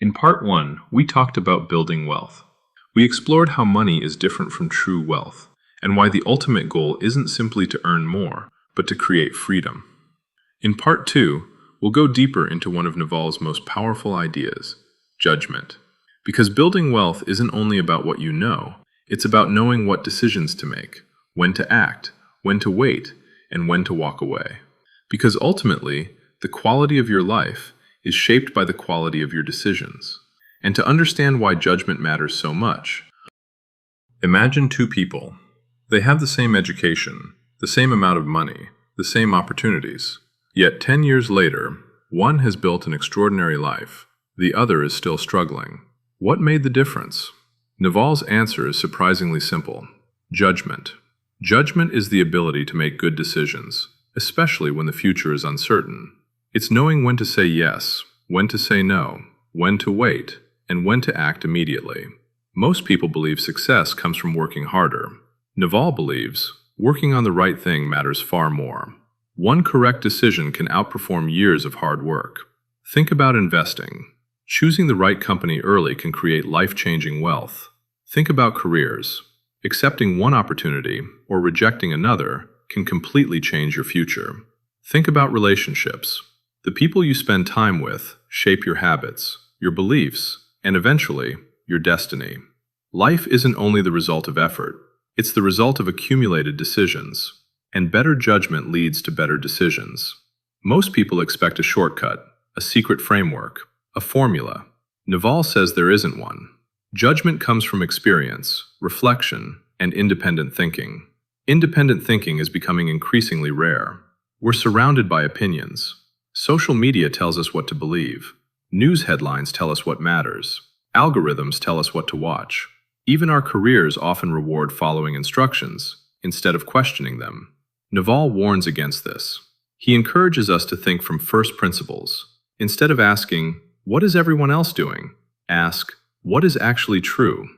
In part 1, we talked about building wealth. We explored how money is different from true wealth, and why the ultimate goal isn't simply to earn more, but to create freedom. In part 2, we'll go deeper into one of Naval's most powerful ideas, judgment. Because building wealth isn't only about what you know, it's about knowing what decisions to make, when to act, when to wait, and when to walk away. Because ultimately, the quality of your life is shaped by the quality of your decisions. And to understand why judgment matters so much, imagine two people. They have the same education, the same amount of money, the same opportunities. Yet 10 years later, one has built an extraordinary life. The other is still struggling. What made the difference? Naval's answer is surprisingly simple. Judgment. Judgment is the ability to make good decisions, especially when the future is uncertain. It's knowing when to say yes, when to say no, when to wait, and when to act immediately. Most people believe success comes from working harder. Naval believes working on the right thing matters far more. One correct decision can outperform years of hard work. Think about investing. Choosing the right company early can create life-changing wealth. Think about careers. Accepting one opportunity or rejecting another can completely change your future. Think about relationships. The people you spend time with shape your habits, your beliefs, and eventually, your destiny. Life isn't only the result of effort, it's the result of accumulated decisions. And better judgment leads to better decisions. Most people expect a shortcut, a secret framework, a formula. Naval says there isn't one. Judgment comes from experience, reflection, and independent thinking. Independent thinking is becoming increasingly rare. We're surrounded by opinions. Social media tells us what to believe. News headlines tell us what matters. Algorithms tell us what to watch. Even our careers often reward following instructions, instead of questioning them. Naval warns against this. He encourages us to think from first principles. Instead of asking, "What is everyone else doing?" ask, "What is actually true?"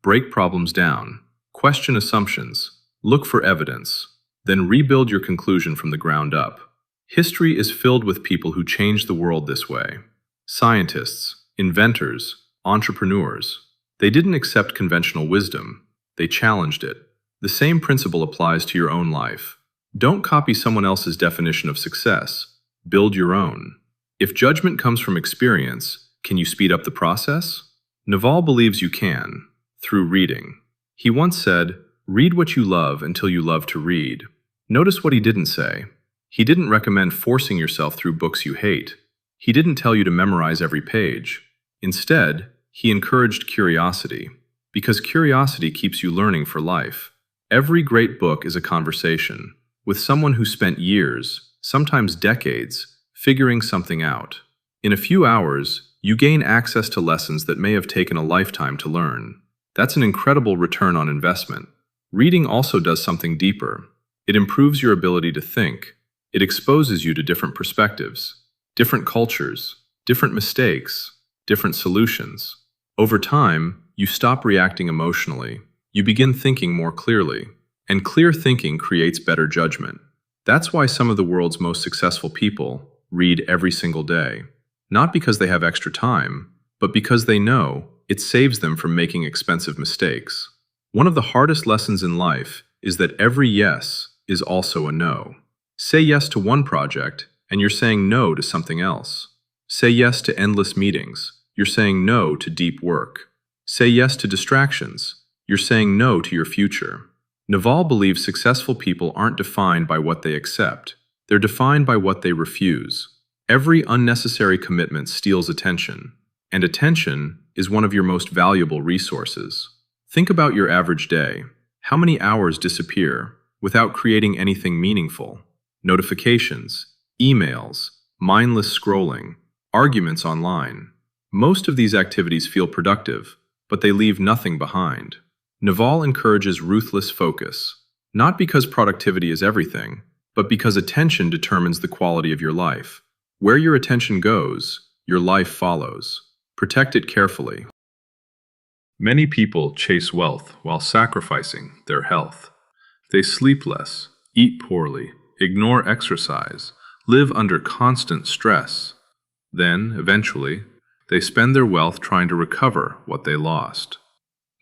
Break problems down. Question assumptions. Look for evidence. Then rebuild your conclusion from the ground up. History is filled with people who changed the world this way. Scientists, inventors, entrepreneurs. They didn't accept conventional wisdom. They challenged it. The same principle applies to your own life. Don't copy someone else's definition of success. Build your own. If judgment comes from experience, can you speed up the process? Naval believes you can, through reading. He once said, "Read what you love until you love to read." Notice what he didn't say. He didn't recommend forcing yourself through books you hate. He didn't tell you to memorize every page. Instead, he encouraged curiosity, because curiosity keeps you learning for life. Every great book is a conversation with someone who spent years, sometimes decades, figuring something out. In a few hours, you gain access to lessons that may have taken a lifetime to learn. That's an incredible return on investment. Reading also does something deeper. It improves your ability to think. It exposes you to different perspectives, different cultures, different mistakes, different solutions. Over time, you stop reacting emotionally. You begin thinking more clearly. And clear thinking creates better judgment. That's why some of the world's most successful people read every single day. Not because they have extra time, but because they know it saves them from making expensive mistakes. One of the hardest lessons in life is that every yes is also a no. Say yes to one project, and you're saying no to something else. Say yes to endless meetings. You're saying no to deep work. Say yes to distractions. You're saying no to your future. Naval believes successful people aren't defined by what they accept. They're defined by what they refuse. Every unnecessary commitment steals attention, and attention is one of your most valuable resources. Think about your average day. How many hours disappear without creating anything meaningful? Notifications, emails, mindless scrolling, arguments online. Most of these activities feel productive, but they leave nothing behind. Naval encourages ruthless focus, not because productivity is everything, but because attention determines the quality of your life. Where your attention goes, your life follows. Protect it carefully. Many people chase wealth while sacrificing their health. They sleep less, eat poorly, ignore exercise, live under constant stress. Then, eventually, They spend their wealth trying to recover what they lost.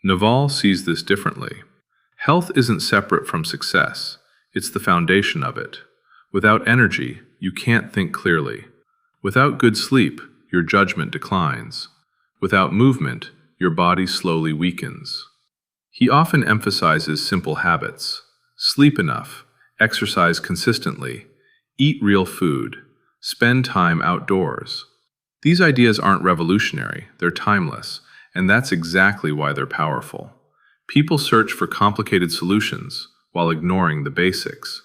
Naval sees this differently. Health isn't separate from success. It's the foundation of it. Without energy, you can't think clearly. Without good sleep, your judgment declines. Without movement, your body slowly weakens. He often emphasizes simple habits. Sleep enough, exercise consistently, eat real food, spend time outdoors. These ideas aren't revolutionary, they're timeless, and that's exactly why they're powerful. People search for complicated solutions while ignoring the basics.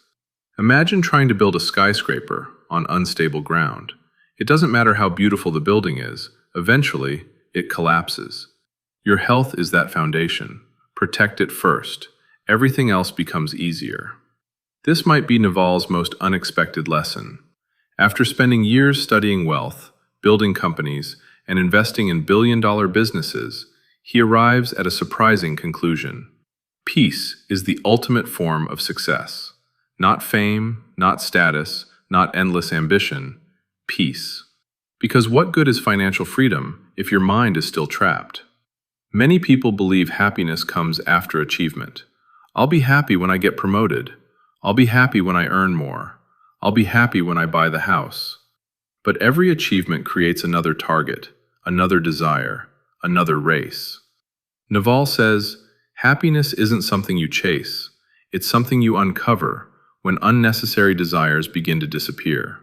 Imagine trying to build a skyscraper on unstable ground. It doesn't matter how beautiful the building is, eventually it collapses. Your health is that foundation. Protect it first. Everything else becomes easier. This might be Naval's most unexpected lesson. After spending years studying wealth, building companies, and investing in billion-dollar businesses, he arrives at a surprising conclusion. Peace is the ultimate form of success. Not fame, not status, not endless ambition. Peace. Because what good is financial freedom if your mind is still trapped? Many people believe happiness comes after achievement. I'll be happy when I get promoted. I'll be happy when I earn more. I'll be happy when I buy the house. But every achievement creates another target, another desire, another race. Naval says, happiness isn't something you chase. It's something you uncover when unnecessary desires begin to disappear.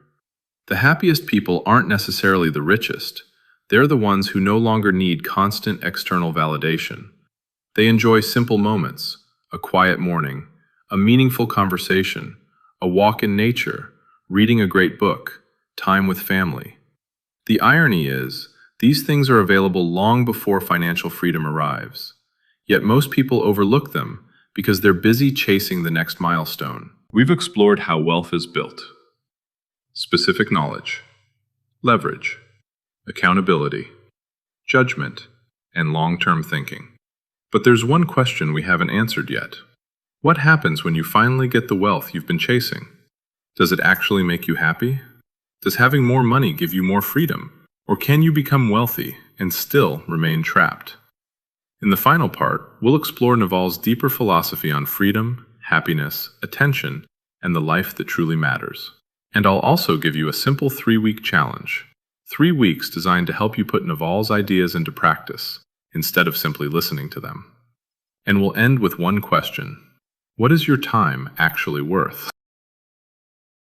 The happiest people aren't necessarily the richest. They're the ones who no longer need constant external validation. They enjoy simple moments, a quiet morning, a meaningful conversation, a walk in nature, reading a great book, time with family. The irony is, these things are available long before financial freedom arrives. Yet most people overlook them because they're busy chasing the next milestone. We've explored how wealth is built. Specific knowledge, leverage, accountability, judgment, and long-term thinking. But there's one question we haven't answered yet. What happens when you finally get the wealth you've been chasing? Does it actually make you happy? Does having more money give you more freedom? Or can you become wealthy and still remain trapped? In the final part, we'll explore Naval's deeper philosophy on freedom, happiness, attention, and the life that truly matters. And I'll also give you a simple 3-week challenge. 3 weeks designed to help you put Naval's ideas into practice, instead of simply listening to them. And we'll end with one question. What is your time actually worth?